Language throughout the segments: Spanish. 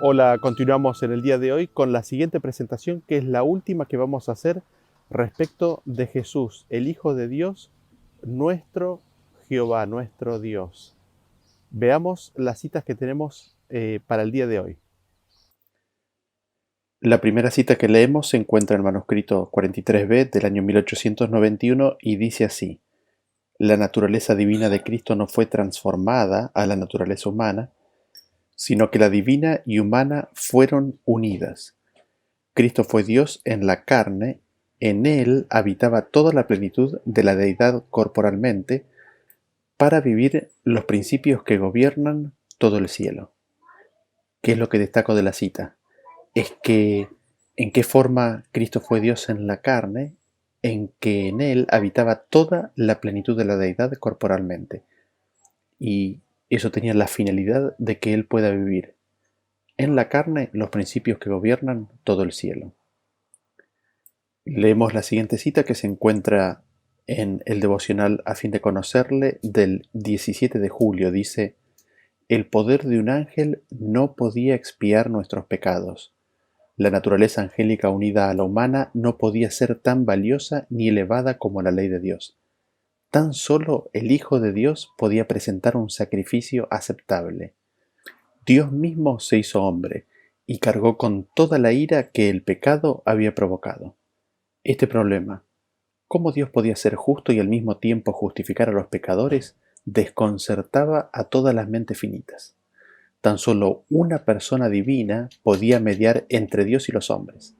Hola, continuamos en el día de hoy con la siguiente presentación, que es la última que vamos a hacer respecto de Jesús, el Hijo de Dios, nuestro Jehová, nuestro Dios. Veamos las citas que tenemos para el día de hoy. La primera cita que leemos se encuentra en el manuscrito 43b del año 1891 y dice así: La naturaleza divina de Cristo no fue transformada a la naturaleza humana, sino que la divina y humana fueron unidas. Cristo fue Dios en la carne, en Él habitaba toda la plenitud de la deidad corporalmente, para vivir los principios que gobiernan todo el cielo. ¿Qué es lo que destaco de la cita? Es que en qué forma Cristo fue Dios en la carne, en que en Él habitaba toda la plenitud de la deidad corporalmente. Y eso tenía la finalidad de que Él pueda vivir en la carne los principios que gobiernan todo el cielo. Leemos la siguiente cita que se encuentra en el devocional A fin de conocerle del 17 de julio. Dice: El poder de un ángel no podía expiar nuestros pecados. La naturaleza angélica unida a la humana no podía ser tan valiosa ni elevada como la ley de Dios. Tan solo el Hijo de Dios podía presentar un sacrificio aceptable. Dios mismo se hizo hombre y cargó con toda la ira que el pecado había provocado. Este problema, cómo Dios podía ser justo y al mismo tiempo justificar a los pecadores, desconcertaba a todas las mentes finitas. Tan solo una persona divina podía mediar entre Dios y los hombres.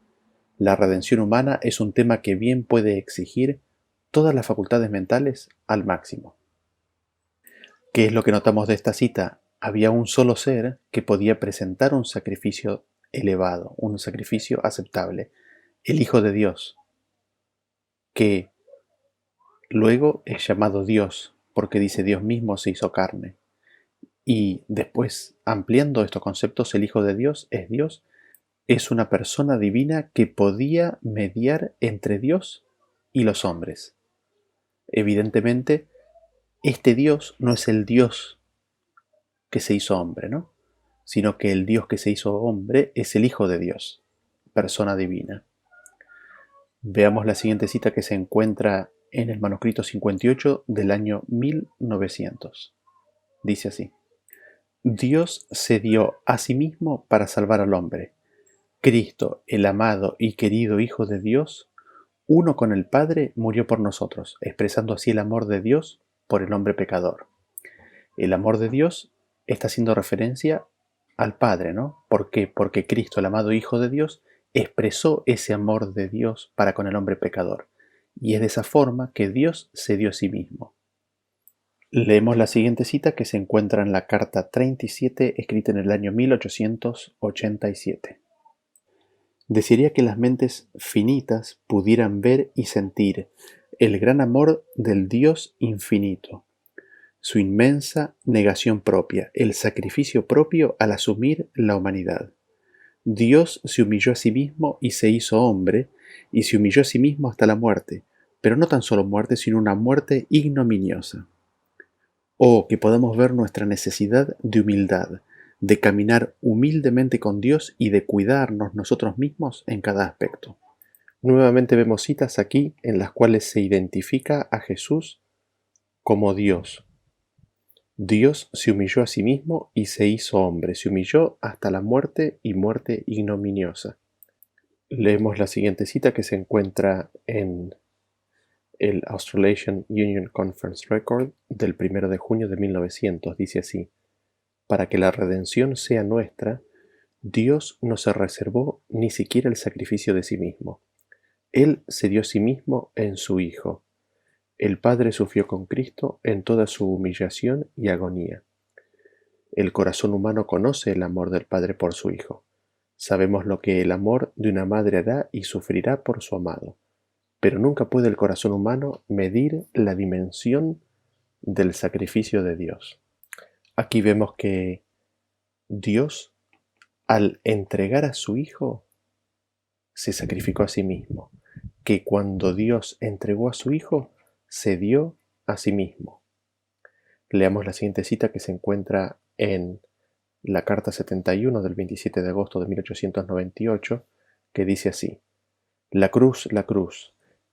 La redención humana es un tema que bien puede exigir todas las facultades mentales al máximo. ¿Qué es lo que notamos de esta cita? Había un solo ser que podía presentar un sacrificio elevado, un sacrificio aceptable, el Hijo de Dios, que luego es llamado Dios, porque dice Dios mismo se hizo carne. Y después, ampliando estos conceptos, el Hijo de Dios, es una persona divina que podía mediar entre Dios y los hombres. Evidentemente, este Dios no es el Dios que se hizo hombre, ¿no? Sino que el Dios que se hizo hombre es el Hijo de Dios, persona divina. Veamos la siguiente cita que se encuentra en el manuscrito 58 del año 1900. Dice así: Dios se dio a sí mismo para salvar al hombre. Cristo, el amado y querido Hijo de Dios, uno con el Padre, murió por nosotros, expresando así el amor de Dios por el hombre pecador. El amor de Dios está haciendo referencia al Padre, ¿no? ¿Por qué? Porque Cristo, el amado Hijo de Dios, expresó ese amor de Dios para con el hombre pecador. Y es de esa forma que Dios se dio a sí mismo. Leemos la siguiente cita que se encuentra en la carta 37, escrita en el año 1887. Desearía que las mentes finitas pudieran ver y sentir el gran amor del Dios infinito, su inmensa negación propia, el sacrificio propio al asumir la humanidad. Dios se humilló a sí mismo y se hizo hombre, y se humilló a sí mismo hasta la muerte, pero no tan solo muerte, sino una muerte ignominiosa. Oh, que podamos ver nuestra necesidad de humildad, de caminar humildemente con Dios y de cuidarnos nosotros mismos en cada aspecto. Nuevamente vemos citas aquí en las cuales se identifica a Jesús como Dios. Dios se humilló a sí mismo y se hizo hombre, se humilló hasta la muerte y muerte ignominiosa. Leemos la siguiente cita que se encuentra en el Australasian Union Conference Record del 1 de junio de 1900. Dice así: Para que la redención sea nuestra, Dios no se reservó ni siquiera el sacrificio de sí mismo. Él se dio a sí mismo en su Hijo. El Padre sufrió con Cristo en toda su humillación y agonía. El corazón humano conoce el amor del Padre por su Hijo. Sabemos lo que el amor de una madre hará y sufrirá por su amado, pero nunca puede el corazón humano medir la dimensión del sacrificio de Dios. Aquí vemos que Dios, al entregar a su Hijo, se sacrificó a sí mismo, que cuando Dios entregó a su Hijo, se dio a sí mismo. Leamos la siguiente cita que se encuentra en la carta 71 del 27 de agosto de 1898, que dice así: la cruz,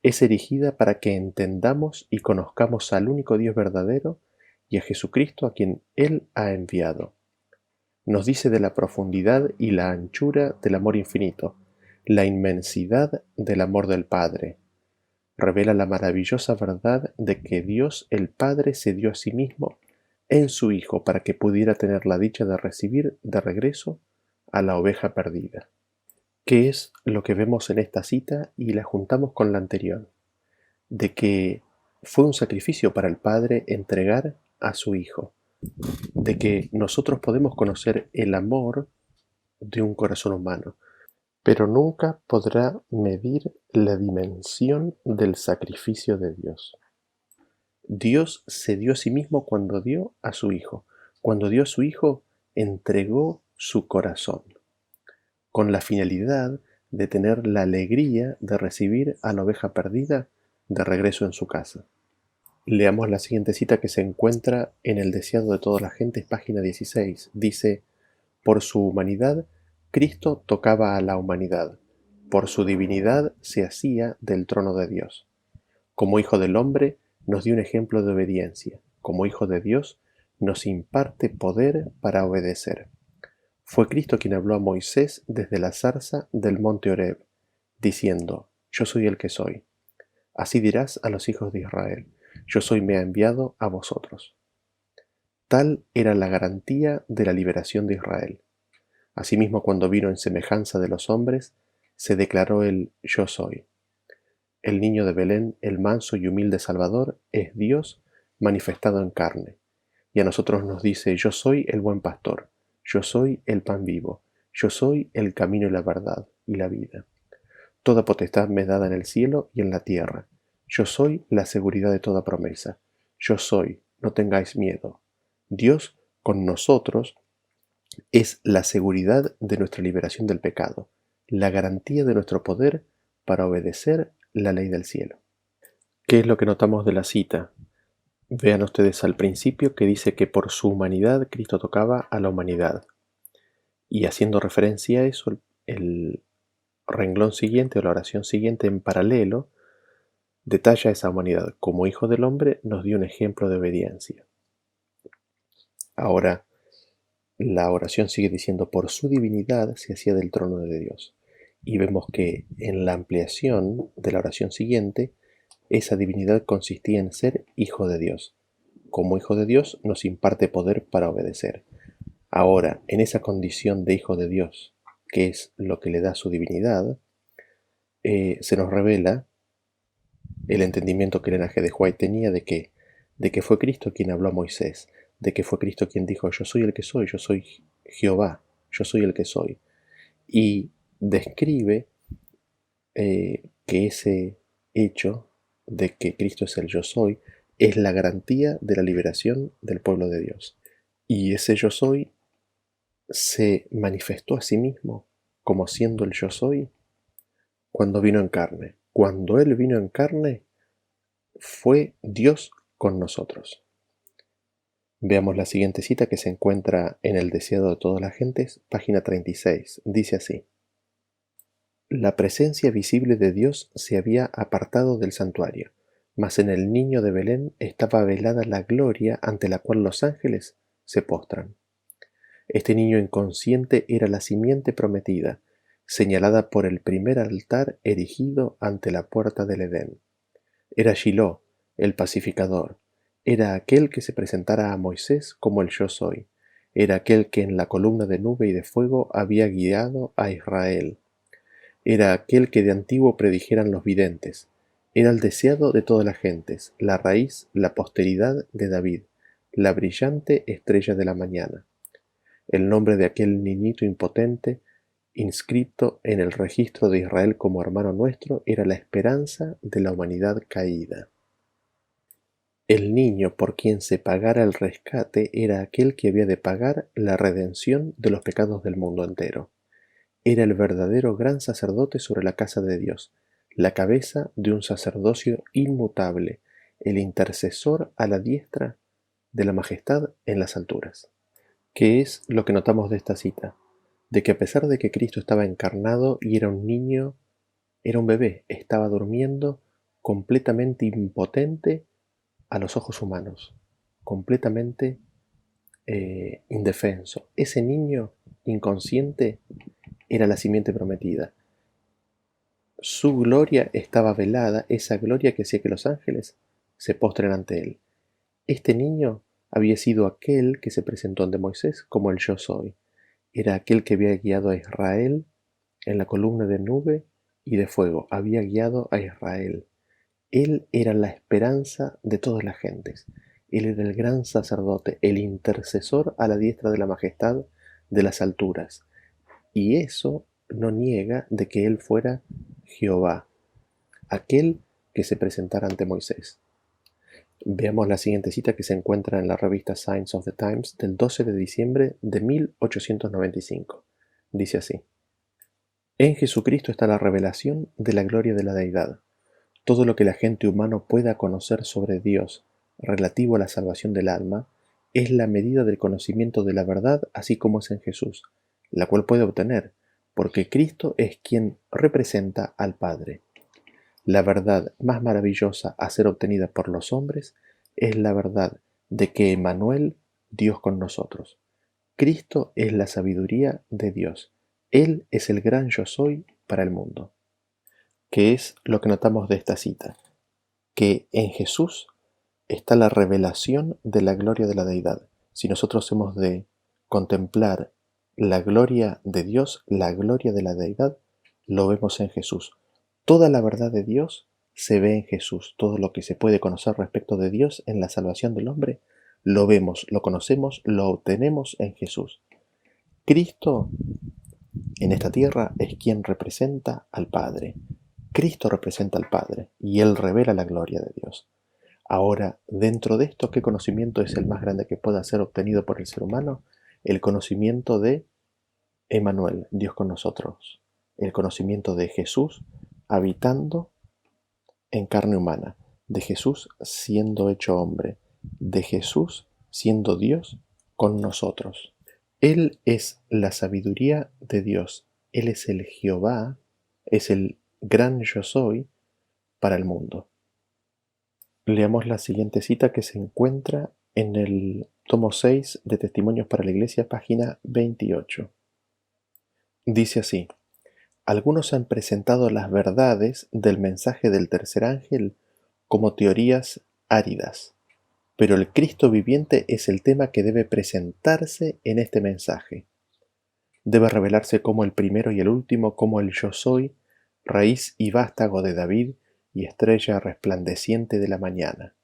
es erigida para que entendamos y conozcamos al único Dios verdadero y a Jesucristo a quien Él ha enviado. Nos dice de la profundidad y la anchura del amor infinito, la inmensidad del amor del Padre. Revela la maravillosa verdad de que Dios el Padre se dio a sí mismo en su Hijo para que pudiera tener la dicha de recibir de regreso a la oveja perdida. ¿Qué es lo que vemos en esta cita y la juntamos con la anterior? De que fue un sacrificio para el Padre entregar a su Hijo, de que nosotros podemos conocer el amor de un corazón humano, pero nunca podrá medir la dimensión del sacrificio de Dios. Dios se dio a sí mismo cuando dio a su Hijo. Cuando dio a su Hijo, entregó su corazón, con la finalidad de tener la alegría de recibir a la oveja perdida de regreso en su casa. Leamos la siguiente cita que se encuentra en El deseado de todas las gentes, página 16. Dice: por su humanidad, Cristo tocaba a la humanidad. Por su divinidad se hacía del trono de Dios. Como Hijo del Hombre, nos dio un ejemplo de obediencia. Como Hijo de Dios, nos imparte poder para obedecer. Fue Cristo quien habló a Moisés desde la zarza del monte Horeb, diciendo: yo soy el que soy. Así dirás a los hijos de Israel: yo soy me ha enviado a vosotros. Tal era la garantía de la liberación de Israel. Asimismo, cuando vino en semejanza de los hombres, se declaró el yo soy. El niño de Belén, el manso y humilde Salvador, es Dios manifestado en carne. Y a nosotros nos dice: yo soy el buen pastor, yo soy el pan vivo, yo soy el camino y la verdad y la vida. Toda potestad me es dada en el cielo y en la tierra. Yo soy la seguridad de toda promesa. Yo soy, no tengáis miedo. Dios con nosotros es la seguridad de nuestra liberación del pecado, la garantía de nuestro poder para obedecer la ley del cielo. ¿Qué es lo que notamos de la cita? Vean ustedes al principio que dice que por su humanidad Cristo tocaba a la humanidad. Y haciendo referencia a eso, el renglón siguiente o la oración siguiente en paralelo detalla esa humanidad. Como Hijo del Hombre nos dio un ejemplo de obediencia. Ahora, la oración sigue diciendo: por su divinidad se hacía del trono de Dios. Y vemos que en la ampliación de la oración siguiente, esa divinidad consistía en ser Hijo de Dios. Como Hijo de Dios nos imparte poder para obedecer. Ahora, en esa condición de Hijo de Dios, que es lo que le da su divinidad, se nos revela el entendimiento que Elena G. de White tenía de que fue Cristo quien habló a Moisés, de que fue Cristo quien dijo: yo soy el que soy, yo soy Jehová, yo soy el que soy. Y describe que ese hecho de que Cristo es el yo soy es la garantía de la liberación del pueblo de Dios. Y ese yo soy se manifestó a sí mismo como siendo el yo soy cuando vino en carne. Cuando Él vino en carne, fue Dios con nosotros. Veamos la siguiente cita que se encuentra en El deseado de todas las gentes, página 36. Dice así: la presencia visible de Dios se había apartado del santuario, mas en el niño de Belén estaba velada la gloria ante la cual los ángeles se postran. Este niño inconsciente era la simiente prometida, señalada por el primer altar erigido ante la puerta del Edén. Era Shiloh, el pacificador. Era aquel que se presentara a Moisés como el yo soy. Era aquel que en la columna de nube y de fuego había guiado a Israel. Era aquel que de antiguo predijeran los videntes. Era el deseado de todas las gentes, la raíz, la posteridad de David, la brillante estrella de la mañana. El nombre de aquel niñito impotente, inscrito en el registro de Israel como hermano nuestro, era la esperanza de la humanidad caída. El niño por quien se pagara el rescate era aquel que había de pagar la redención de los pecados del mundo entero. Era el verdadero gran sacerdote sobre la casa de Dios, la cabeza de un sacerdocio inmutable, el intercesor a la diestra de la majestad en las alturas. ¿Qué es lo que notamos de esta cita? De que a pesar de que Cristo estaba encarnado y era un niño, era un bebé, estaba durmiendo completamente impotente a los ojos humanos, completamente indefenso. Ese niño inconsciente era la simiente prometida. Su gloria estaba velada, esa gloria que hacía que los ángeles se postren ante él. Este niño había sido aquel que se presentó ante Moisés como el Yo Soy. Era aquel que había guiado a Israel en la columna de nube y de fuego. Había guiado a Israel. Él era la esperanza de todas las gentes. Él era el gran sacerdote, el intercesor a la diestra de la majestad de las alturas. Y eso no niega de que él fuera Jehová, aquel que se presentara ante Moisés. Veamos la siguiente cita que se encuentra en la revista Signs of the Times del 12 de diciembre de 1895. Dice así: En Jesucristo está la revelación de la gloria de la deidad. Todo lo que la gente humano pueda conocer sobre Dios relativo a la salvación del alma es la medida del conocimiento de la verdad así como es en Jesús, la cual puede obtener, porque Cristo es quien representa al Padre. La verdad más maravillosa a ser obtenida por los hombres es la verdad de que Emmanuel, Dios con nosotros. Cristo es la sabiduría de Dios. Él es el gran yo soy para el mundo. ¿Qué es lo que notamos de esta cita? Que en Jesús está la revelación de la gloria de la deidad. Si nosotros hemos de contemplar la gloria de Dios, la gloria de la deidad, lo vemos en Jesús. Toda la verdad de Dios se ve en Jesús. Todo lo que se puede conocer respecto de Dios en la salvación del hombre, lo vemos, lo conocemos, lo obtenemos en Jesús. Cristo en esta tierra es quien representa al Padre. Cristo representa al Padre y Él revela la gloria de Dios. Ahora, dentro de esto, ¿qué conocimiento es el más grande que pueda ser obtenido por el ser humano? El conocimiento de Emmanuel, Dios con nosotros. El conocimiento de Jesús habitando en carne humana, de Jesús siendo hecho hombre, de Jesús siendo Dios con nosotros. Él es la sabiduría de Dios. Él es el Jehová, es el gran yo soy para el mundo. Leamos la siguiente cita que se encuentra en el tomo 6 de Testimonios para la Iglesia, página 28. Dice así: Algunos han presentado las verdades del mensaje del tercer ángel como teorías áridas, pero el Cristo viviente es el tema que debe presentarse en este mensaje. Debe revelarse como el primero y el último, como el yo soy, raíz y vástago de David y estrella resplandeciente de la mañana.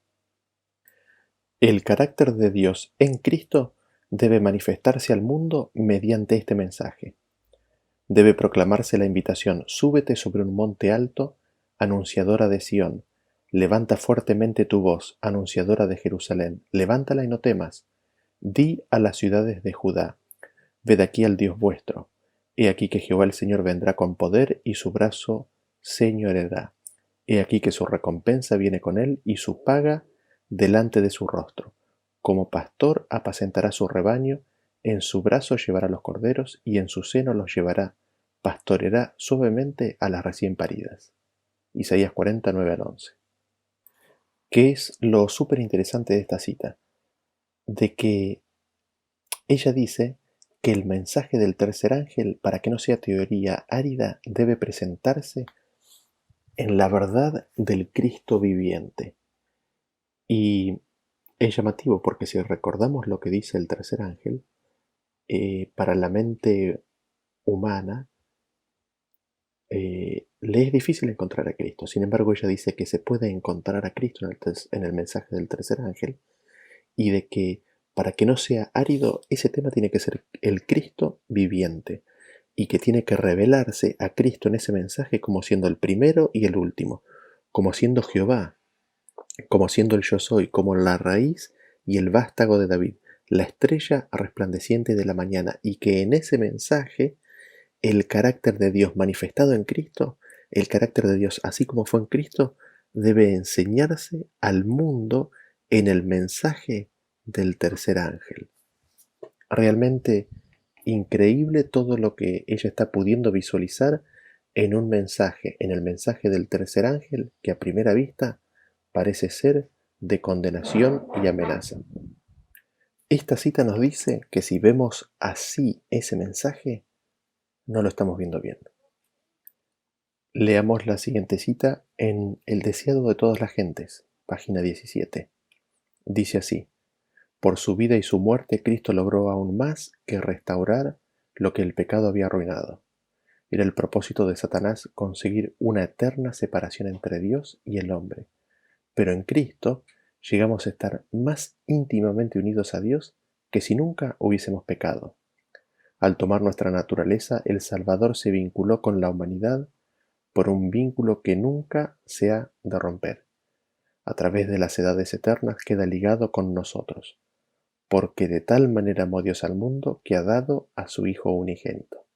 El carácter de Dios en Cristo debe manifestarse al mundo mediante este mensaje. Debe proclamarse la invitación: súbete sobre un monte alto, anunciadora de Sión, levanta fuertemente tu voz, anunciadora de Jerusalén, levántala y no temas, di a las ciudades de Judá: ved aquí al Dios vuestro, he aquí que Jehová el Señor vendrá con poder y su brazo señoreará, he aquí que su recompensa viene con él y su paga delante de su rostro. Como pastor apacentará su rebaño, en su brazo llevará los corderos y en su seno los llevará, pastoreará suavemente a las recién paridas. Isaías 49 al 11. ¿Qué es lo súper interesante de esta cita? De que ella dice que el mensaje del tercer ángel, para que no sea teoría árida, debe presentarse en la verdad del Cristo viviente. Y es llamativo porque si recordamos lo que dice el tercer ángel, para la mente humana le es difícil encontrar a Cristo. Sin embargo, ella dice que se puede encontrar a Cristo en el mensaje del tercer ángel, y de que para que no sea árido, ese tema tiene que ser el Cristo viviente, y que tiene que revelarse a Cristo en ese mensaje como siendo el primero y el último, como siendo Jehová, como siendo el yo soy, como la raíz y el vástago de David, la estrella resplandeciente de la mañana, y que en ese mensaje el carácter de Dios manifestado en Cristo, el carácter de Dios así como fue en Cristo, debe enseñarse al mundo en el mensaje del tercer ángel. Realmente increíble todo lo que ella está pudiendo visualizar en un mensaje, en el mensaje del tercer ángel, que a primera vista parece ser de condenación y amenaza. Esta cita nos dice que si vemos así ese mensaje, no lo estamos viendo bien. Leamos la siguiente cita en El deseado de todas las gentes, página 17. Dice así: por su vida y su muerte, Cristo logró aún más que restaurar lo que el pecado había arruinado. Era el propósito de Satanás conseguir una eterna separación entre Dios y el hombre. Pero en Cristo llegamos a estar más íntimamente unidos a Dios que si nunca hubiésemos pecado. Al tomar nuestra naturaleza, el Salvador se vinculó con la humanidad por un vínculo que nunca se ha de romper. A través de las edades eternas queda ligado con nosotros, porque de tal manera amó Dios al mundo que ha dado a su Hijo unigénito.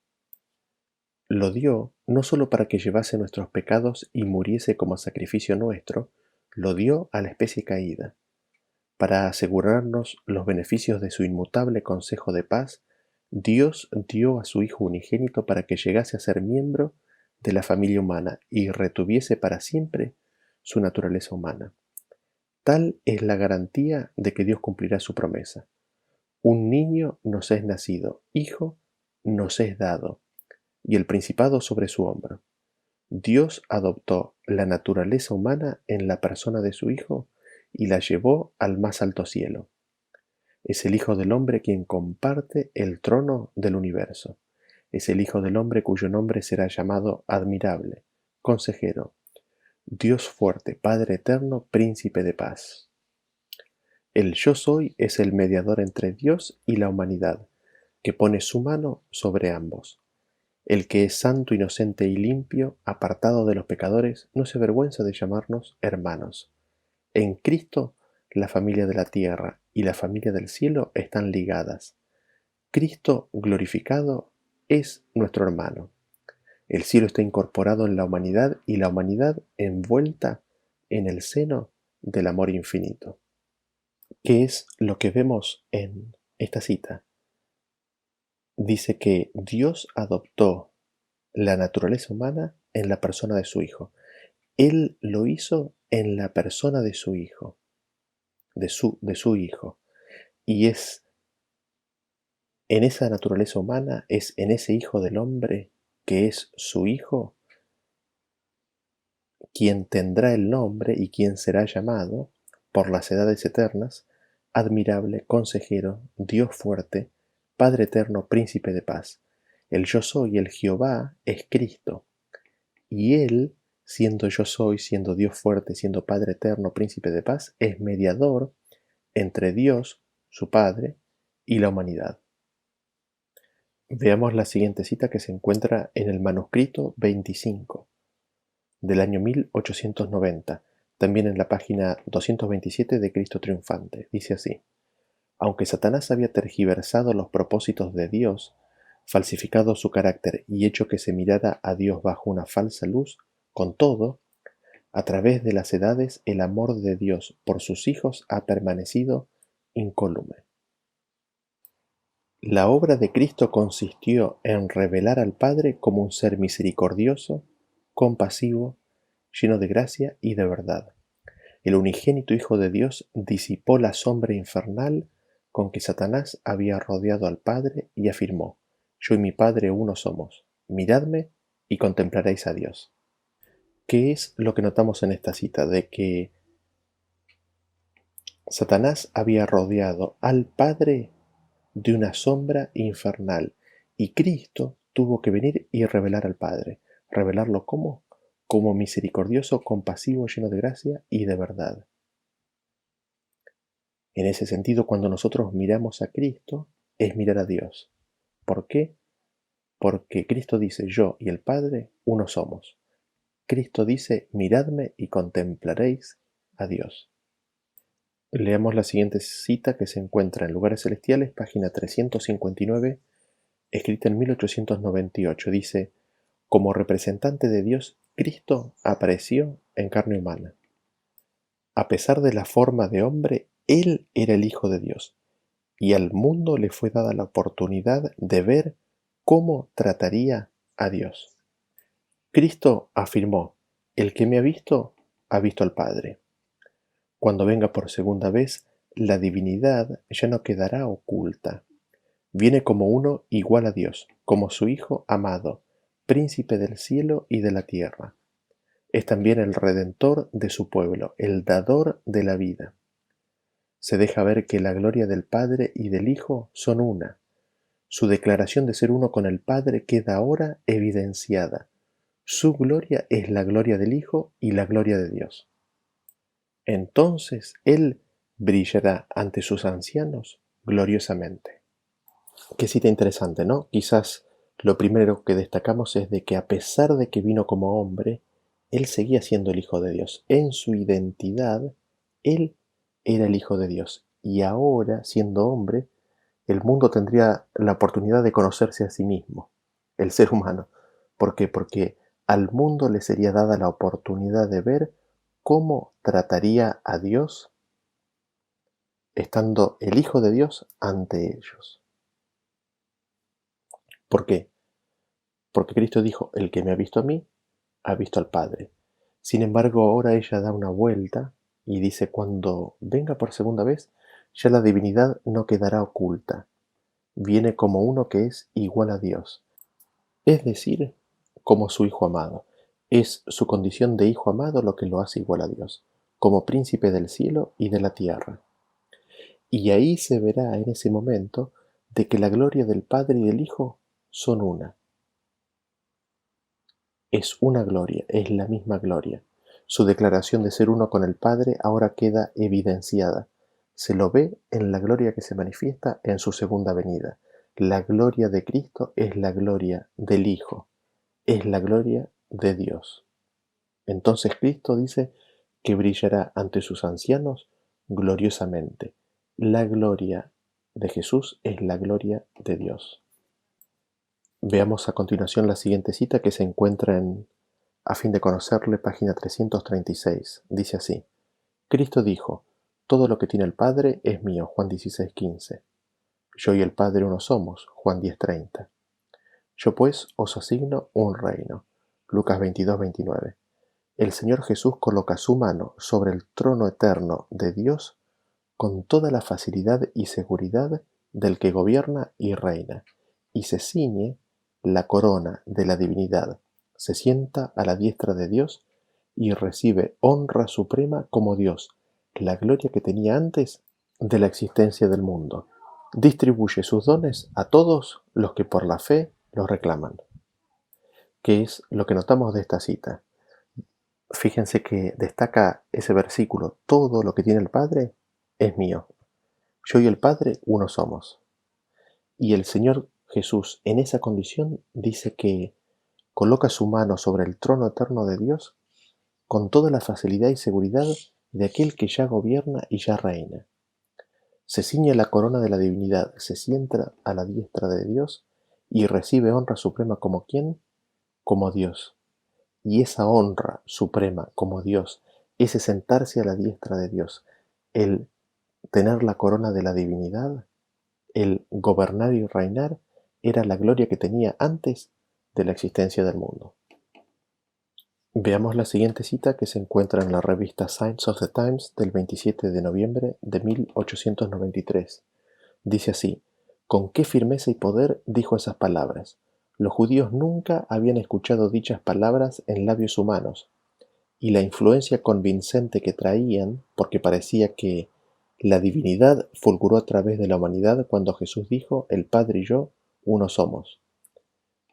Lo dio no solo para que llevase nuestros pecados y muriese como sacrificio nuestro, lo dio a la especie caída, para asegurarnos los beneficios de su inmutable consejo de paz. Dios dio a su Hijo unigénito para que llegase a ser miembro de la familia humana y retuviese para siempre su naturaleza humana. Tal es la garantía de que Dios cumplirá su promesa. Un niño nos es nacido, hijo nos es dado, y el principado sobre su hombro. Dios adoptó la naturaleza humana en la persona de su Hijo y la llevó al más alto cielo. Es el Hijo del Hombre quien comparte el trono del universo. Es el Hijo del Hombre cuyo nombre será llamado admirable, consejero, Dios fuerte, Padre eterno, príncipe de paz. El Yo Soy es el mediador entre Dios y la humanidad, que pone su mano sobre ambos. El que es santo, inocente y limpio, apartado de los pecadores, no se avergüenza de llamarnos hermanos. En Cristo, la familia de la tierra y la familia del cielo están ligadas. Cristo glorificado es nuestro hermano. El cielo está incorporado en la humanidad y la humanidad envuelta en el seno del amor infinito. ¿Qué es lo que vemos en esta cita? Dice que Dios adoptó la naturaleza humana en la persona de su Hijo. Él lo hizo en la persona de su Hijo, de su Hijo. Y es en esa naturaleza humana, es en ese Hijo del Hombre, que es su Hijo, quien tendrá el nombre y quien será llamado, por las edades eternas, admirable, consejero, Dios fuerte, Padre eterno, príncipe de paz. El Yo Soy, el Jehová, es Cristo. Y Él, siendo Yo Soy, siendo Dios fuerte, siendo Padre eterno, príncipe de paz, es mediador entre Dios, su Padre, y la humanidad. Veamos la siguiente cita que se encuentra en el manuscrito 25 del año 1890, también en la página 227 de Cristo Triunfante. Dice así: aunque Satanás había tergiversado los propósitos de Dios, falsificado su carácter y hecho que se mirara a Dios bajo una falsa luz, con todo, a través de las edades el amor de Dios por sus hijos ha permanecido incólume. La obra de Cristo consistió en revelar al Padre como un ser misericordioso, compasivo, lleno de gracia y de verdad. El unigénito Hijo de Dios disipó la sombra infernal con que Satanás había rodeado al Padre y afirmó: yo y mi Padre uno somos, miradme y contemplaréis a Dios. ¿Qué es lo que notamos en esta cita? De que Satanás había rodeado al Padre de una sombra infernal y Cristo tuvo que venir y revelar al Padre. ¿Revelarlo cómo? Como misericordioso, compasivo, lleno de gracia y de verdad. En ese sentido, cuando nosotros miramos a Cristo, es mirar a Dios. ¿Por qué? Porque Cristo dice: yo y el Padre uno somos. Cristo dice: miradme y contemplaréis a Dios. Leamos la siguiente cita que se encuentra en Lugares Celestiales, página 359, escrita en 1898. Dice: como representante de Dios, Cristo apareció en carne humana. A pesar de la forma de hombre, Él era el Hijo de Dios. y al mundo le fue dada la oportunidad de ver cómo trataría a Dios. Cristo afirmó: "El que me ha visto al Padre". Cuando venga por segunda vez, la divinidad ya no quedará oculta. Viene como uno igual a Dios, como su Hijo amado, príncipe del cielo y de la tierra. Es también el redentor de su pueblo, el dador de la vida. Se deja ver que la gloria del Padre y del Hijo son una. Su declaración de ser uno con el Padre queda ahora evidenciada. Su gloria es la gloria del Hijo y la gloria de Dios. Entonces Él brillará ante sus ancianos gloriosamente. Qué cita interesante, ¿no? Quizás lo primero que destacamos es de que a pesar de que vino como hombre, Él seguía siendo el Hijo de Dios. En su identidad, Él era el Hijo de Dios. Y ahora, siendo hombre, el mundo tendría la oportunidad de conocerse a sí mismo, el ser humano. ¿Por qué? Porque al mundo le sería dada la oportunidad de ver cómo trataría a Dios estando el Hijo de Dios ante ellos. ¿Por qué? Porque Cristo dijo: "El que me ha visto a mí, ha visto al Padre". Sin embargo, ahora ella da una vuelta y dice: cuando venga por segunda vez, ya la divinidad no quedará oculta. Viene como uno que es igual a Dios, es decir, como su Hijo amado. Es su condición de Hijo amado lo que lo hace igual a Dios, como príncipe del cielo y de la tierra. Y ahí se verá en ese momento de que la gloria del Padre y del Hijo son una. Es una gloria, es la misma gloria. Su declaración de ser uno con el Padre ahora queda evidenciada. Se lo ve en la gloria que se manifiesta en su segunda venida. La gloria de Cristo es la gloria del Hijo, es la gloria de Dios. Entonces Cristo dice que brillará ante sus ancianos gloriosamente. La gloria de Jesús es la gloria de Dios. Veamos a continuación la siguiente cita que se encuentra en A fin de conocerle, página 336. Dice así: Cristo dijo: "Todo lo que tiene el Padre es mío", Juan 16:15. "Yo y el Padre uno somos", Juan 10:30. "Yo pues os asigno un reino", Lucas 22:29. El Señor Jesús coloca su mano sobre el trono eterno de Dios con toda la facilidad y seguridad del que gobierna y reina, y se ciñe la corona de la divinidad, se sienta a la diestra de Dios y recibe honra suprema como Dios, la gloria que tenía antes de la existencia del mundo. Distribuye sus dones a todos los que por la fe los reclaman. ¿Qué es lo que notamos de esta cita? Fíjense que destaca ese versículo: todo lo que tiene el Padre es mío. Yo y el Padre uno somos. Y el Señor Jesús en esa condición dice que coloca su mano sobre el trono eterno de Dios con toda la facilidad y seguridad de aquel que ya gobierna y ya reina. Se ciñe la corona de la divinidad, se sienta a la diestra de Dios y recibe honra suprema como ¿quién? Como Dios. Y esa honra suprema como Dios, ese sentarse a la diestra de Dios, el tener la corona de la divinidad, el gobernar y reinar, era la gloria que tenía antes de la existencia del mundo. Veamos la siguiente cita que se encuentra en la revista Signs of the Times del 27 de noviembre de 1893. Dice así: "Con qué firmeza y poder dijo esas palabras. Los judíos nunca habían escuchado dichas palabras en labios humanos, y la influencia convincente que traían, porque parecía que la divinidad fulguró a través de la humanidad cuando Jesús dijo: el Padre y yo uno somos.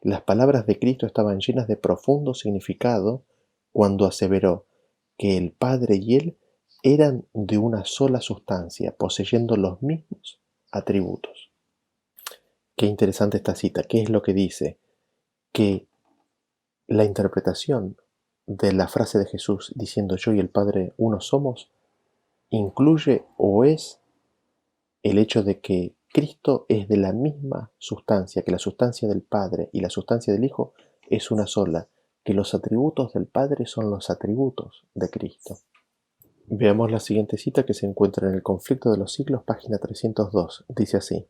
Las palabras de Cristo estaban llenas de profundo significado cuando aseveró que el Padre y Él eran de una sola sustancia, poseyendo los mismos atributos". Qué interesante esta cita. ¿Qué es lo que dice? Que la interpretación de la frase de Jesús diciendo yo y el Padre uno somos incluye o es el hecho de que Cristo es de la misma sustancia, que la sustancia del Padre y la sustancia del Hijo es una sola, que los atributos del Padre son los atributos de Cristo. Veamos la siguiente cita que se encuentra en el Conflicto de los Siglos, página 302. Dice así: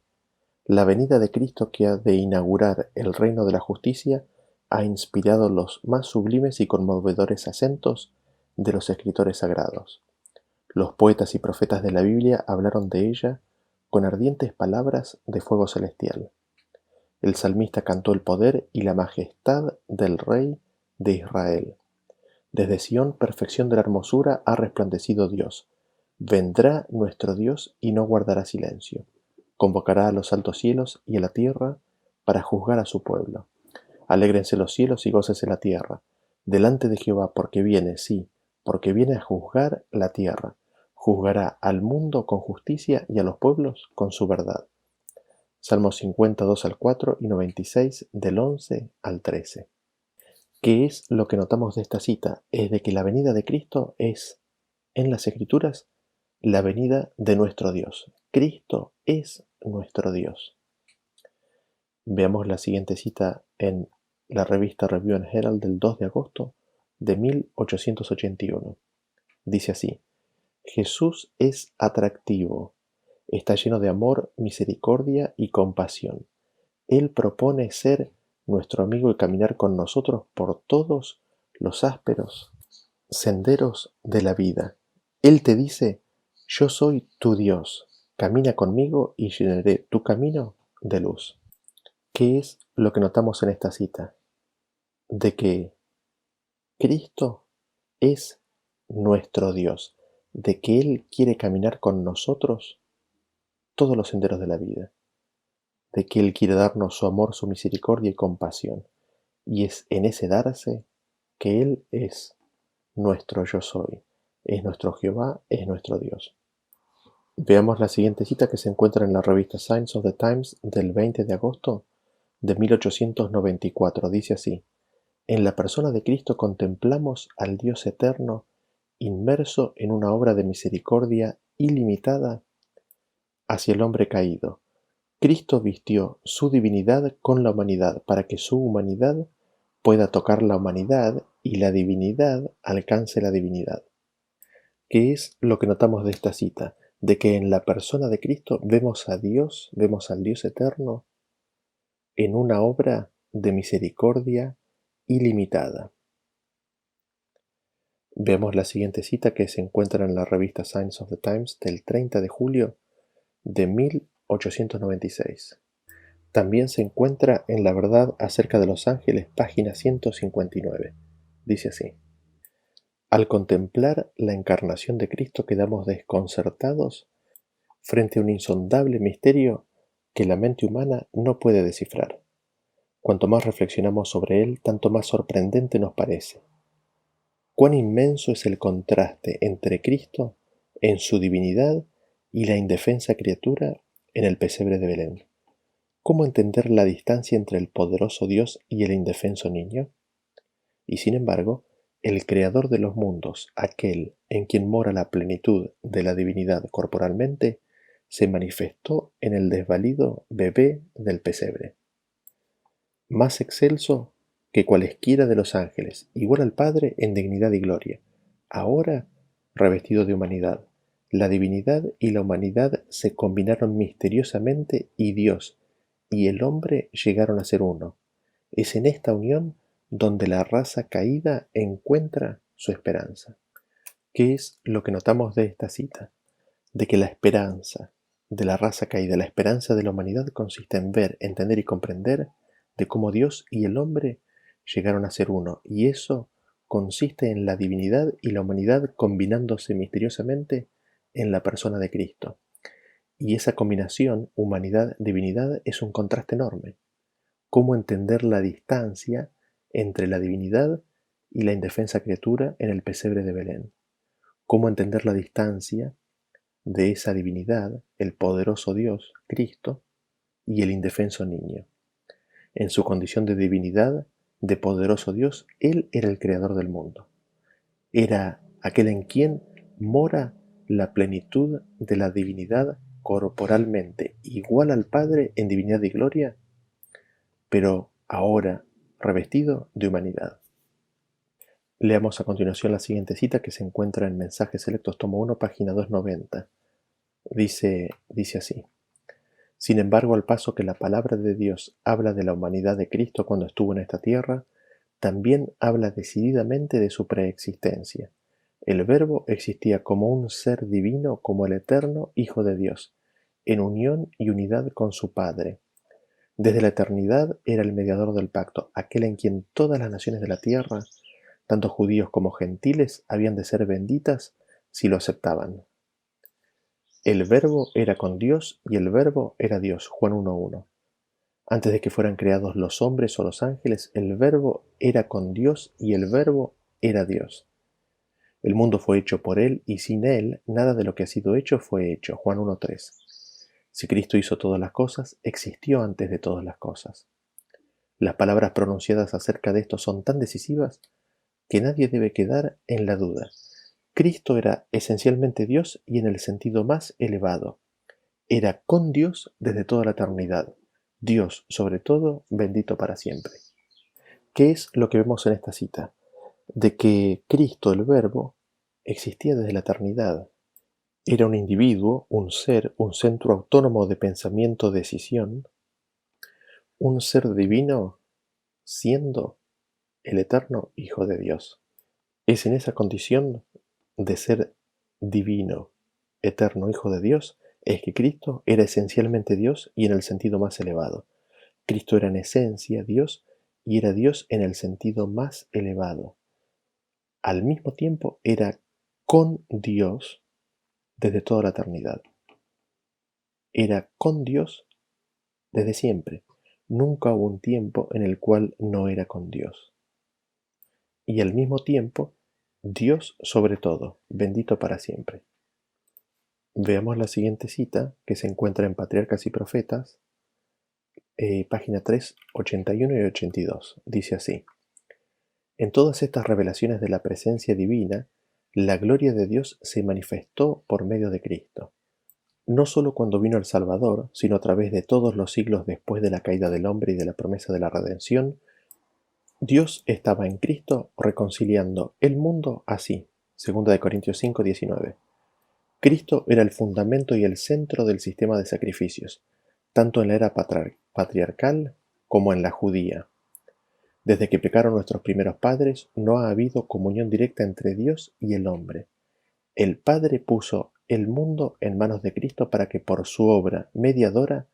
La venida de Cristo que ha de inaugurar el reino de la justicia ha inspirado los más sublimes y conmovedores acentos de los escritores sagrados. Los poetas y profetas de la Biblia hablaron de ella con ardientes palabras de fuego celestial. El salmista cantó el poder y la majestad del Rey de Israel. Desde Sión, perfección de la hermosura, ha resplandecido Dios. Vendrá nuestro Dios y no guardará silencio. Convocará a los altos cielos y a la tierra para juzgar a su pueblo. Alégrense los cielos y gócese la tierra delante de Jehová, porque viene, sí, porque viene a juzgar la tierra. Juzgará al mundo con justicia y a los pueblos con su verdad. Salmos 52 al 4 y 96 del 11 al 13. ¿Qué es lo que notamos de esta cita? Es de que la venida de Cristo es, en las Escrituras, la venida de nuestro Dios. Cristo es nuestro Dios. Veamos la siguiente cita en la revista Review and Herald del 2 de agosto de 1881. Dice así: Jesús es atractivo, está lleno de amor, misericordia y compasión. Él propone ser nuestro amigo y caminar con nosotros por todos los ásperos senderos de la vida. Él te dice: yo soy tu Dios, camina conmigo y llenaré tu camino de luz. ¿Qué es lo que notamos en esta cita? De que Cristo es nuestro Dios, de que Él quiere caminar con nosotros todos los senderos de la vida, de que Él quiere darnos su amor, su misericordia y compasión. Y es en ese darse que Él es nuestro yo soy, es nuestro Jehová, es nuestro Dios. Veamos la siguiente cita que se encuentra en la revista Signs of the Times del 20 de agosto de 1894. Dice así: En la persona de Cristo contemplamos al Dios eterno inmerso en una obra de misericordia ilimitada hacia el hombre caído. Cristo vistió su divinidad con la humanidad para que su humanidad pueda tocar la humanidad y la divinidad alcance la divinidad. ¿Qué es lo que notamos de esta cita? De que en la persona de Cristo vemos a Dios, vemos al Dios eterno en una obra de misericordia ilimitada. Vemos la siguiente cita que se encuentra en la revista Signs of the Times del 30 de julio de 1896. También se encuentra en La verdad acerca de los ángeles, página 159. Dice así: Al contemplar la encarnación de Cristo quedamos desconcertados frente a un insondable misterio que la mente humana no puede descifrar. Cuanto más reflexionamos sobre él, tanto más sorprendente nos parece. Cuán inmenso es el contraste entre Cristo en su divinidad y la indefensa criatura en el pesebre de Belén. ¿Cómo entender la distancia entre el poderoso Dios y el indefenso niño? Y sin embargo, el Creador de los mundos, aquel en quien mora la plenitud de la divinidad corporalmente, se manifestó en el desvalido bebé del pesebre. Más excelso que cualesquiera de los ángeles, igual al Padre en dignidad y gloria, ahora revestido de humanidad. La divinidad y la humanidad se combinaron misteriosamente y Dios y el hombre llegaron a ser uno. Es en esta unión donde la raza caída encuentra su esperanza. ¿Qué es lo que notamos de esta cita? De que la esperanza de la raza caída, la esperanza de la humanidad consiste en ver, entender y comprender de cómo Dios y el hombre llegaron a ser uno, y eso consiste en la divinidad y la humanidad combinándose misteriosamente en la persona de Cristo. Y esa combinación, humanidad-divinidad, es un contraste enorme. ¿Cómo entender la distancia entre la divinidad y la indefensa criatura en el pesebre de Belén? ¿Cómo entender la distancia de esa divinidad, el poderoso Dios, Cristo, y el indefenso niño? En su condición de divinidad, de poderoso Dios, Él era el creador del mundo. Era aquel en quien mora la plenitud de la divinidad corporalmente, igual al Padre en divinidad y gloria, pero ahora revestido de humanidad. Leamos a continuación la siguiente cita que se encuentra en Mensajes Selectos, tomo 1, página 290. Dice así: Sin embargo, al paso que la palabra de Dios habla de la humanidad de Cristo cuando estuvo en esta tierra, también habla decididamente de su preexistencia. El Verbo existía como un ser divino, como el eterno Hijo de Dios, en unión y unidad con su Padre. Desde la eternidad era el mediador del pacto, aquel en quien todas las naciones de la tierra, tanto judíos como gentiles, habían de ser benditas si lo aceptaban. El Verbo era con Dios y el Verbo era Dios. Juan 1:1. Antes de que fueran creados los hombres o los ángeles, el Verbo era con Dios y el Verbo era Dios. El mundo fue hecho por Él y sin Él nada de lo que ha sido hecho fue hecho. Juan 1:3. Si Cristo hizo todas las cosas, existió antes de todas las cosas. Las palabras pronunciadas acerca de esto son tan decisivas que nadie debe quedar en la duda. Cristo era esencialmente Dios y en el sentido más elevado. Era con Dios desde toda la eternidad. Dios, sobre todo, bendito para siempre. ¿Qué es lo que vemos en esta cita? De que Cristo, el Verbo, existía desde la eternidad. Era un individuo, un ser, un centro autónomo de pensamiento-decisión, un ser divino siendo el eterno Hijo de Dios. Es en esa condición de ser divino, eterno Hijo de Dios, es que Cristo era esencialmente Dios y en el sentido más elevado. Cristo era en esencia Dios y era Dios en el sentido más elevado. Al mismo tiempo era con Dios desde toda la eternidad. Era con Dios desde siempre. Nunca hubo un tiempo en el cual no era con Dios. Y al mismo tiempo, Dios sobre todo, bendito para siempre. Veamos la siguiente cita que se encuentra en Patriarcas y Profetas, página 3, 81 y 82. Dice así: En todas estas revelaciones de la presencia divina, la gloria de Dios se manifestó por medio de Cristo. No solo cuando vino el Salvador, sino a través de todos los siglos después de la caída del hombre y de la promesa de la redención, Dios estaba en Cristo reconciliando el mundo así. 2 Corintios 5, 19. Cristo era el fundamento y el centro del sistema de sacrificios, tanto en la era patriarcal como en la judía. Desde que pecaron nuestros primeros padres, no ha habido comunión directa entre Dios y el hombre. El Padre puso el mundo en manos de Cristo para que por su obra mediadora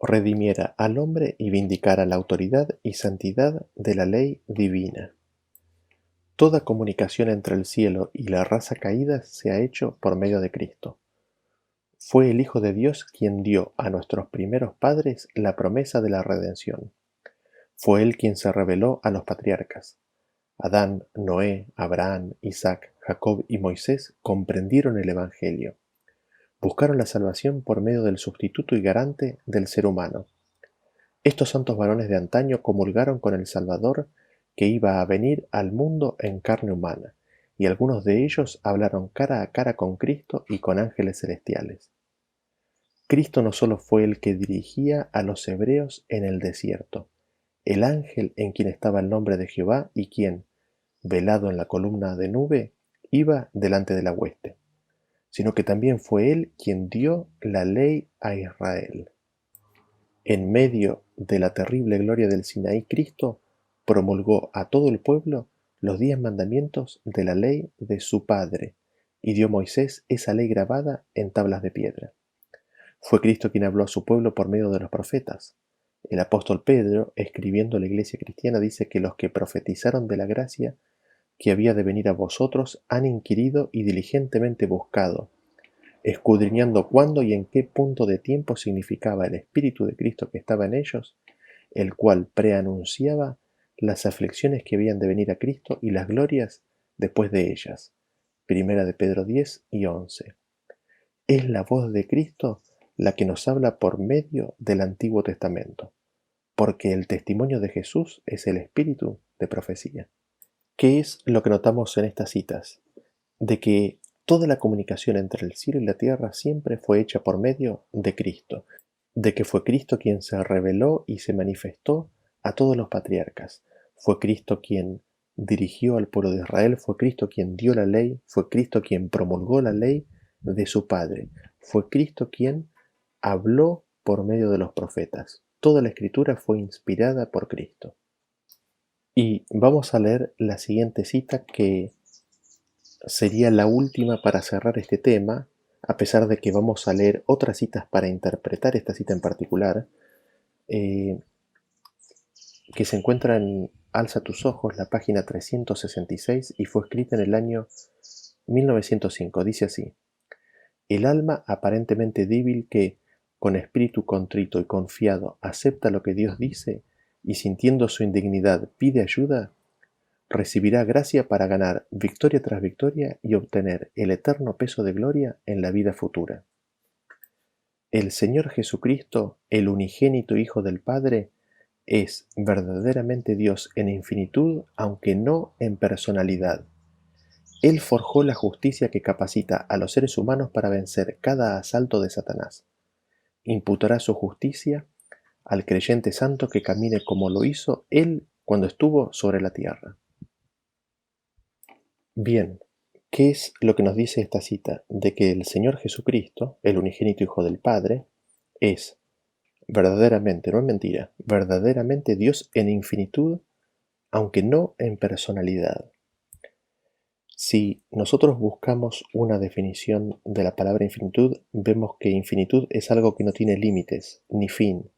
redimiera al hombre y vindicara la autoridad y santidad de la ley divina. Toda comunicación entre el cielo y la raza caída se ha hecho por medio de Cristo. Fue el Hijo de Dios quien dio a nuestros primeros padres la promesa de la redención. Fue Él quien se reveló a los patriarcas. Adán, Noé, Abraham, Isaac, Jacob y Moisés comprendieron el Evangelio. Buscaron la salvación por medio del sustituto y garante del ser humano. Estos santos varones de antaño comulgaron con el Salvador que iba a venir al mundo en carne humana, y algunos de ellos hablaron cara a cara con Cristo y con ángeles celestiales. Cristo no solo fue el que dirigía a los hebreos en el desierto, el ángel en quien estaba el nombre de Jehová y quien, velado en la columna de nube, iba delante de la hueste, sino que también fue Él quien dio la ley a Israel. En medio de la terrible gloria del Sinaí, Cristo promulgó a todo el pueblo los 10 mandamientos de la ley de su Padre, y dio a Moisés esa ley grabada en tablas de piedra. Fue Cristo quien habló a su pueblo por medio de los profetas. El apóstol Pedro, escribiendo a la iglesia cristiana, dice que los que profetizaron de la gracia que había de venir a vosotros han inquirido y diligentemente buscado, escudriñando cuándo y en qué punto de tiempo significaba el Espíritu de Cristo que estaba en ellos, el cual preanunciaba las aflicciones que habían de venir a Cristo y las glorias después de ellas. Primera de Pedro 10 y 11. Es la voz de Cristo la que nos habla por medio del Antiguo Testamento, porque el testimonio de Jesús es el espíritu de profecía. ¿Qué es lo que notamos en estas citas? De que toda la comunicación entre el cielo y la tierra siempre fue hecha por medio de Cristo, de que fue Cristo quien se reveló y se manifestó a todos los patriarcas, fue Cristo quien dirigió al pueblo de Israel, fue Cristo quien dio la ley, fue Cristo quien promulgó la ley de su Padre, fue Cristo quien habló por medio de los profetas. Toda la escritura fue inspirada por Cristo. Y vamos a leer la siguiente cita, que sería la última para cerrar este tema, a pesar de que vamos a leer otras citas para interpretar esta cita en particular, que se encuentra en Alza tus ojos, la página 366, y fue escrita en el año 1905. Dice así: el alma aparentemente débil que, con espíritu contrito y confiado, acepta lo que Dios dice y sintiendo su indignidad pide ayuda, recibirá gracia para ganar victoria tras victoria y obtener el eterno peso de gloria en la vida futura. El Señor Jesucristo, el unigénito Hijo del Padre, es verdaderamente Dios en infinitud, aunque no en personalidad. Él forjó la justicia que capacita a los seres humanos para vencer cada asalto de Satanás. Imputará su justicia al creyente santo que camine como lo hizo Él cuando estuvo sobre la tierra. Bien, ¿qué es lo que nos dice esta cita? De que el Señor Jesucristo, el unigénito Hijo del Padre, es verdaderamente, no es mentira, verdaderamente Dios en infinitud, aunque no en personalidad. Si nosotros buscamos una definición de la palabra infinitud, vemos que infinitud es algo que no tiene límites ni fin,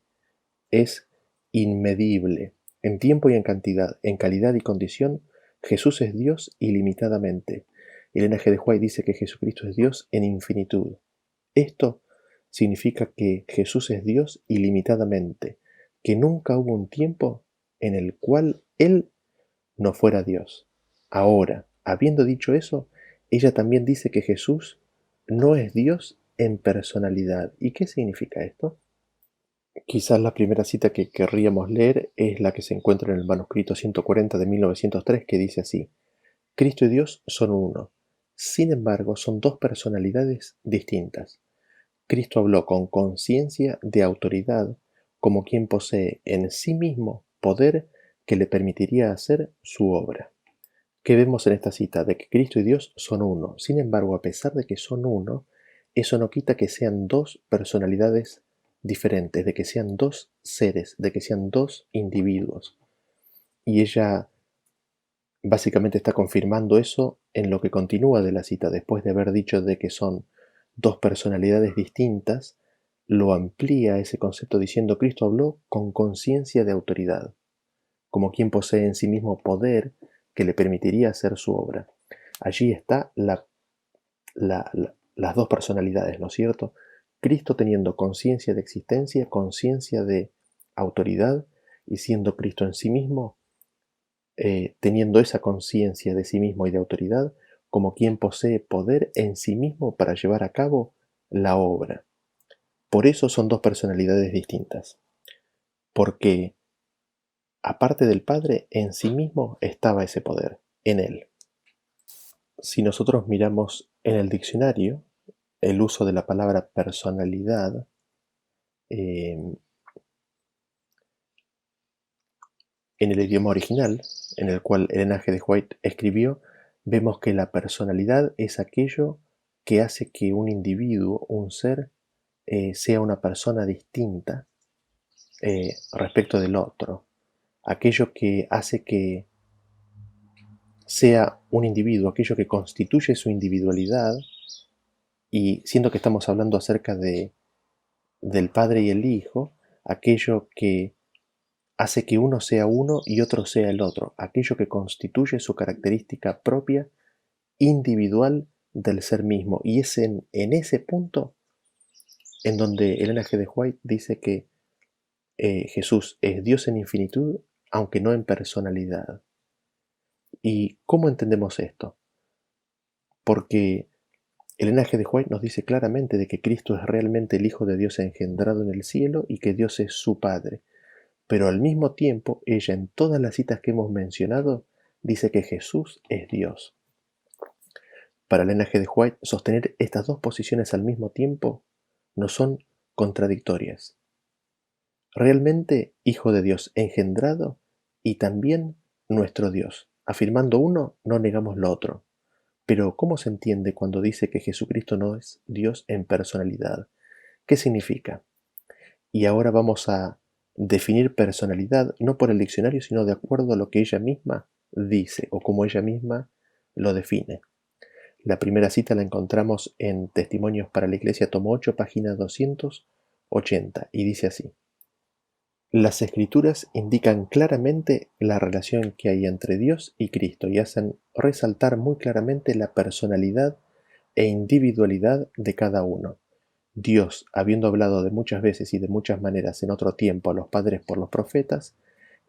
es inmedible. En tiempo y en cantidad, en calidad y condición, Jesús es Dios ilimitadamente. Elena G. de White dice que Jesucristo es Dios en infinitud. Esto significa que Jesús es Dios ilimitadamente, que nunca hubo un tiempo en el cual Él no fuera Dios. Ahora, habiendo dicho eso, ella también dice que Jesús no es Dios en personalidad. ¿Y qué significa esto? Quizás la primera cita que querríamos leer es la que se encuentra en el manuscrito 140 de 1903, que dice así: Cristo y Dios son uno. Sin embargo, son dos personalidades distintas. Cristo habló con conciencia de autoridad, como quien posee en sí mismo poder que le permitiría hacer su obra. ¿Qué vemos en esta cita? De que Cristo y Dios son uno. Sin embargo, a pesar de que son uno, eso no quita que sean dos personalidades diferentes, de que sean dos seres, de que sean dos individuos. Y ella básicamente está confirmando eso en lo que continúa de la cita. Después de haber dicho de que son dos personalidades distintas, lo amplía ese concepto diciendo: Cristo habló con conciencia de autoridad, como quien posee en sí mismo poder que le permitiría hacer su obra. Allí está las dos personalidades, ¿no es cierto? Cristo teniendo conciencia de existencia, conciencia de autoridad, y siendo Cristo en sí mismo, teniendo esa conciencia de sí mismo y de autoridad, como quien posee poder en sí mismo para llevar a cabo la obra. Por eso son dos personalidades distintas, porque aparte del Padre, en sí mismo estaba ese poder, en Él. Si nosotros miramos en el diccionario el uso de la palabra personalidad, en el idioma original, en el cual Elena G. de White escribió, vemos que la personalidad es aquello que hace que un individuo, un ser, sea una persona distinta respecto del otro. Aquello que hace que sea un individuo, aquello que constituye su individualidad, y siendo que estamos hablando acerca del Padre y el Hijo, aquello que hace que uno sea uno y otro sea el otro, aquello que constituye su característica propia, individual del ser mismo. Y es en ese punto en donde Elena G. de White dice que Jesús es Dios en infinitud, aunque no en personalidad. ¿Y cómo entendemos esto? Porque Elena G. de White nos dice claramente de que Cristo es realmente el Hijo de Dios engendrado en el cielo y que Dios es su Padre. Pero al mismo tiempo, ella en todas las citas que hemos mencionado dice que Jesús es Dios. Para Elena G. de White, sostener estas dos posiciones al mismo tiempo no son contradictorias. Realmente Hijo de Dios engendrado y también nuestro Dios, afirmando uno, no negamos lo otro. Pero ¿cómo se entiende cuando dice que Jesucristo no es Dios en personalidad? ¿Qué significa? Y ahora vamos a definir personalidad no por el diccionario, sino de acuerdo a lo que ella misma dice o como ella misma lo define. La primera cita la encontramos en Testimonios para la Iglesia, tomo 8, página 280, y dice así: las Escrituras indican claramente la relación que hay entre Dios y Cristo y hacen resaltar muy claramente la personalidad e individualidad de cada uno. Dios, habiendo hablado de muchas veces y de muchas maneras en otro tiempo a los padres por los profetas,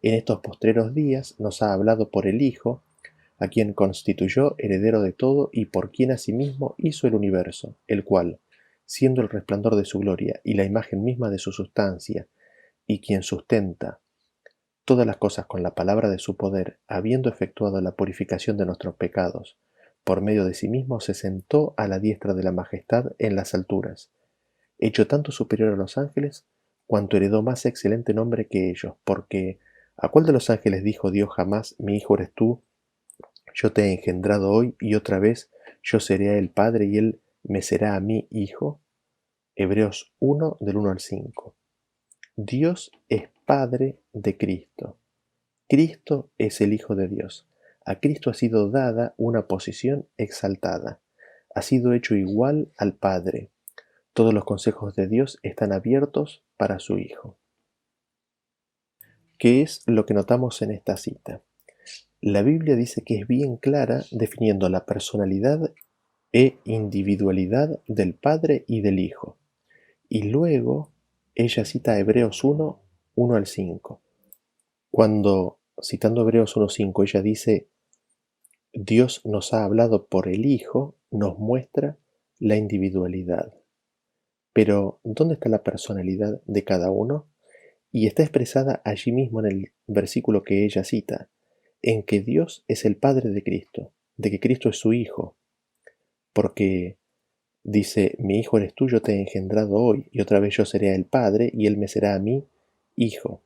en estos postreros días nos ha hablado por el Hijo, a quien constituyó heredero de todo y por quien asimismo hizo el universo, el cual, siendo el resplandor de su gloria y la imagen misma de su sustancia, y quien sustenta todas las cosas con la palabra de su poder, habiendo efectuado la purificación de nuestros pecados, por medio de sí mismo se sentó a la diestra de la majestad en las alturas, hecho tanto superior a los ángeles, cuanto heredó más excelente nombre que ellos, porque ¿a cuál de los ángeles dijo Dios jamás, mi hijo eres tú, yo te he engendrado hoy, y otra vez yo seré a él padre, y él me será a mí hijo? Hebreos 1, del 1 al 5. Dios es Padre de Cristo. Cristo es el Hijo de Dios. A Cristo ha sido dada una posición exaltada. Ha sido hecho igual al Padre. Todos los consejos de Dios están abiertos para su Hijo. ¿Qué es lo que notamos en esta cita? La Biblia dice que es bien clara definiendo la personalidad e individualidad del Padre y del Hijo. Y luego ella cita Hebreos 1, 1 al 5. Cuando, citando Hebreos 1.5, ella dice, Dios nos ha hablado por el Hijo, nos muestra la individualidad. Pero, ¿dónde está la personalidad de cada uno? Y está expresada allí mismo en el versículo que ella cita, en que Dios es el Padre de Cristo, de que Cristo es su Hijo, porque dice, mi Hijo eres tú, yo te he engendrado hoy, y otra vez yo seré el Padre, y Él me será a mí Hijo.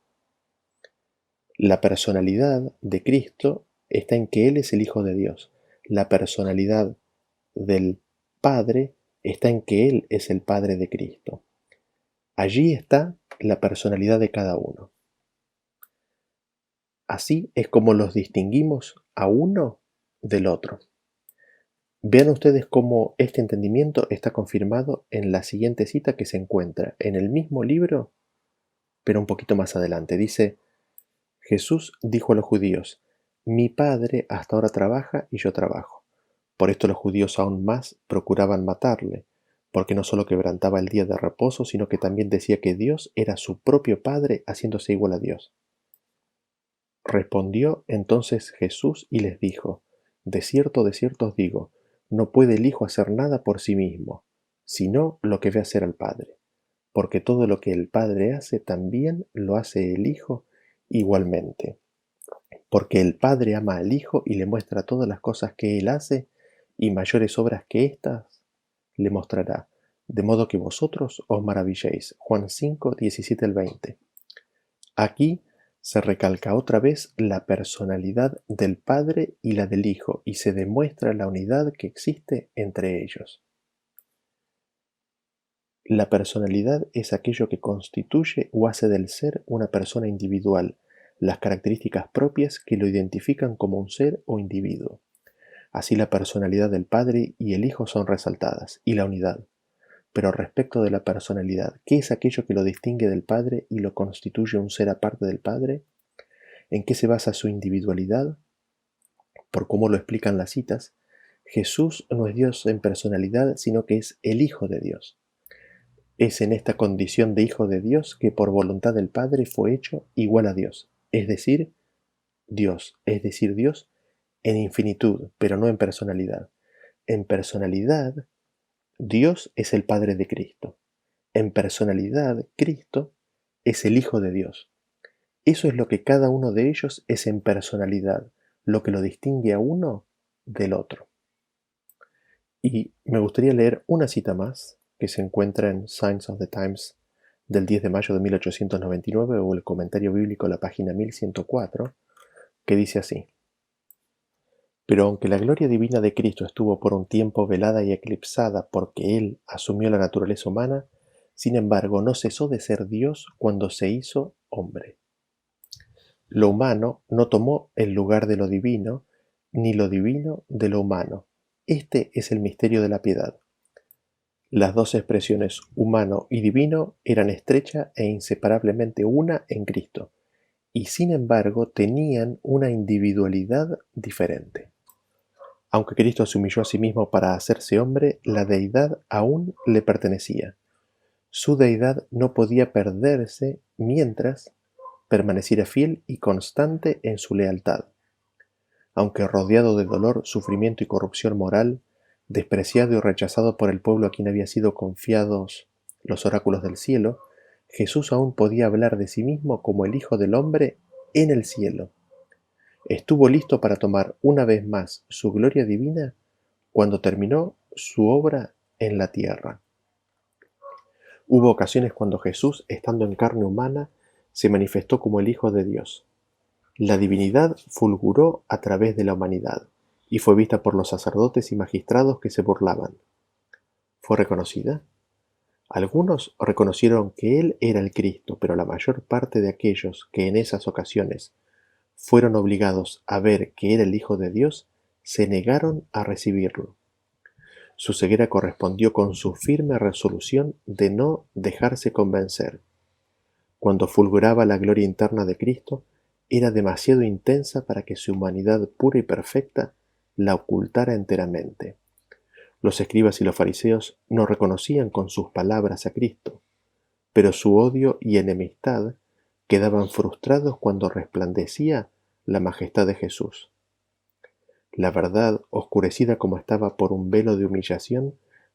La personalidad de Cristo está en que Él es el Hijo de Dios. La personalidad del Padre está en que Él es el Padre de Cristo. Allí está la personalidad de cada uno. Así es como los distinguimos a uno del otro. Vean ustedes cómo este entendimiento está confirmado en la siguiente cita que se encuentra en el mismo libro, pero un poquito más adelante. Dice, Jesús dijo a los judíos, mi Padre hasta ahora trabaja y yo trabajo. Por esto los judíos aún más procuraban matarle, porque no solo quebrantaba el día de reposo, sino que también decía que Dios era su propio Padre, haciéndose igual a Dios. Respondió entonces Jesús y les dijo, de cierto os digo, no puede el Hijo hacer nada por sí mismo, sino lo que ve hacer al Padre, porque todo lo que el Padre hace también lo hace el Hijo igualmente. Porque el Padre ama al Hijo y le muestra todas las cosas que Él hace, y mayores obras que éstas le mostrará, de modo que vosotros os maravilléis. Juan 5, 17 al 20. Aquí se recalca otra vez la personalidad del Padre y la del Hijo, y se demuestra la unidad que existe entre ellos. La personalidad es aquello que constituye o hace del ser una persona individual, las características propias que lo identifican como un ser o individuo. Así la personalidad del Padre y el Hijo son resaltadas, y la unidad. Pero respecto de la personalidad, ¿qué es aquello que lo distingue del Padre y lo constituye un ser aparte del Padre? ¿En qué se basa su individualidad? Por cómo lo explican las citas, Jesús no es Dios en personalidad, sino que es el Hijo de Dios. Es en esta condición de Hijo de Dios que por voluntad del Padre fue hecho igual a Dios, es decir Dios en infinitud, pero no en personalidad. En personalidad, Dios es el Padre de Cristo. En personalidad, Cristo es el Hijo de Dios. Eso es lo que cada uno de ellos es en personalidad, lo que lo distingue a uno del otro. Y me gustaría leer una cita más que se encuentra en Signs of the Times del 10 de mayo de 1899 o el comentario bíblico a la página 1104, que dice así. Pero aunque la gloria divina de Cristo estuvo por un tiempo velada y eclipsada porque Él asumió la naturaleza humana, sin embargo no cesó de ser Dios cuando se hizo hombre. Lo humano no tomó el lugar de lo divino, ni lo divino de lo humano. Este es el misterio de la piedad. Las dos expresiones humano y divino eran estrecha e inseparablemente una en Cristo, y sin embargo tenían una individualidad diferente. Aunque Cristo se humilló a sí mismo para hacerse hombre, la deidad aún le pertenecía. Su deidad no podía perderse mientras permaneciera fiel y constante en su lealtad. Aunque rodeado de dolor, sufrimiento y corrupción moral, despreciado y rechazado por el pueblo a quien había sido confiados los oráculos del cielo, Jesús aún podía hablar de sí mismo como el Hijo del Hombre en el cielo. Estuvo listo para tomar una vez más su gloria divina cuando terminó su obra en la tierra. Hubo ocasiones cuando Jesús, estando en carne humana, se manifestó como el Hijo de Dios. La divinidad fulguró a través de la humanidad y fue vista por los sacerdotes y magistrados que se burlaban. ¿Fue reconocida? Algunos reconocieron que Él era el Cristo, pero la mayor parte de aquellos que en esas ocasiones fueron obligados a ver que era el Hijo de Dios, se negaron a recibirlo. Su ceguera correspondió con su firme resolución de no dejarse convencer. Cuando fulguraba la gloria interna de Cristo, era demasiado intensa para que su humanidad pura y perfecta la ocultara enteramente. Los escribas y los fariseos no reconocían con sus palabras a Cristo, pero su odio y enemistad quedaban frustrados cuando resplandecía la majestad de Jesús. La verdad, oscurecida como estaba por un velo de humillación,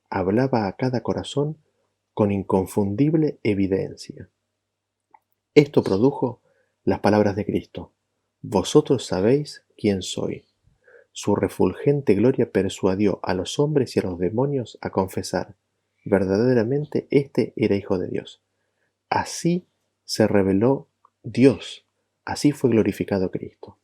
hablaba a cada corazón con inconfundible evidencia. Esto produjo las palabras de Cristo: «Vosotros sabéis quién soy». Su refulgente gloria persuadió a los hombres y a los demonios a confesar: verdaderamente este era Hijo de Dios. Así se reveló Dios, así fue glorificado Cristo.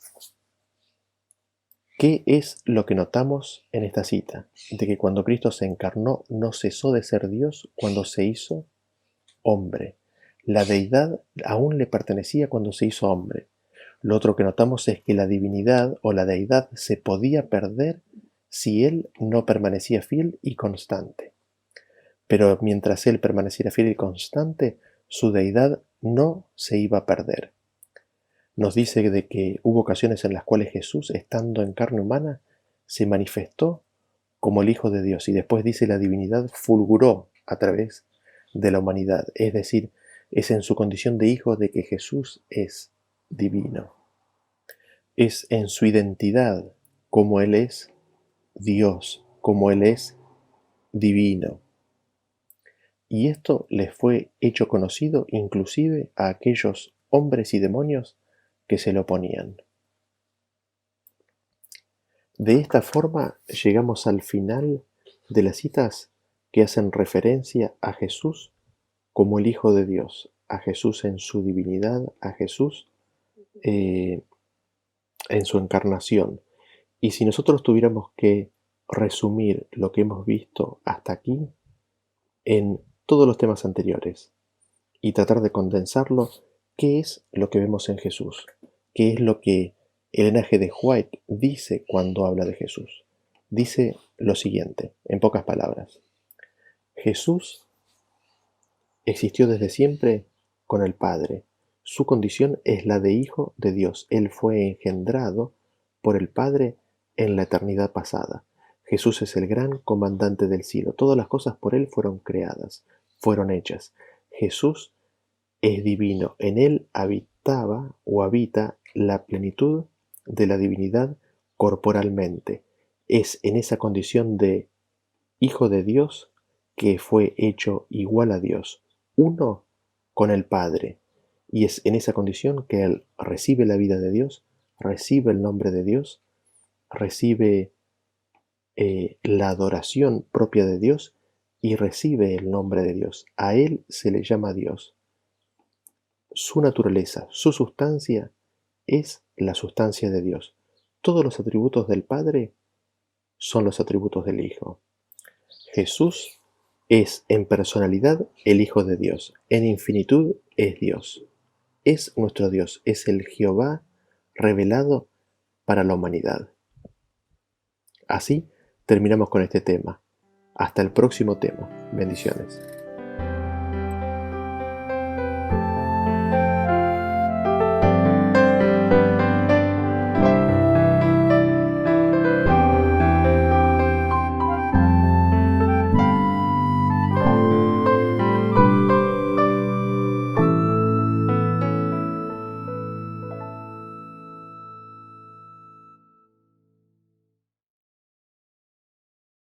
¿Qué es lo que notamos en esta cita? De que cuando Cristo se encarnó no cesó de ser Dios cuando se hizo hombre. La deidad aún le pertenecía cuando se hizo hombre. Lo otro que notamos es que la divinidad o la deidad se podía perder si Él no permanecía fiel y constante. Pero mientras Él permaneciera fiel y constante, su deidad no se iba a perder. Nos dice de que hubo ocasiones en las cuales Jesús, estando en carne humana, se manifestó como el Hijo de Dios, y después dice la divinidad fulguró a través de la humanidad. Es decir, es en su condición de Hijo de que Jesús es divino. Es en su identidad como Él es Dios, como Él es divino. Y esto les fue hecho conocido inclusive a aquellos hombres y demonios que se le oponían. De esta forma llegamos al final de las citas que hacen referencia a Jesús como el Hijo de Dios, a Jesús en su divinidad, a Jesús en su encarnación. Y si nosotros tuviéramos que resumir lo que hemos visto hasta aquí en todos los temas anteriores y tratar de condensarlo, ¿qué es lo que vemos en Jesús? ¿Qué es lo que Elena G. de White dice cuando habla de Jesús? Dice lo siguiente, en pocas palabras: Jesús existió desde siempre con el Padre. Su condición es la de Hijo de Dios. Él fue engendrado por el Padre en la eternidad pasada. Jesús es el gran comandante del cielo. Todas las cosas por Él fueron creadas, fueron hechas. Jesús es divino. En Él habitaba o habita la plenitud de la divinidad corporalmente. Es en esa condición de Hijo de Dios que fue hecho igual a Dios, uno con el Padre. Y es en esa condición que Él recibe la vida de Dios, recibe el nombre de Dios, recibe la adoración propia de Dios y recibe el nombre de Dios. A Él se le llama Dios. Su naturaleza, su sustancia, es la sustancia de Dios. Todos los atributos del Padre son los atributos del Hijo. Jesús es en personalidad el Hijo de Dios, en infinitud es Dios. Es nuestro Dios, es el Jehová revelado para la humanidad. Así terminamos con este tema. Hasta el próximo tema. Bendiciones.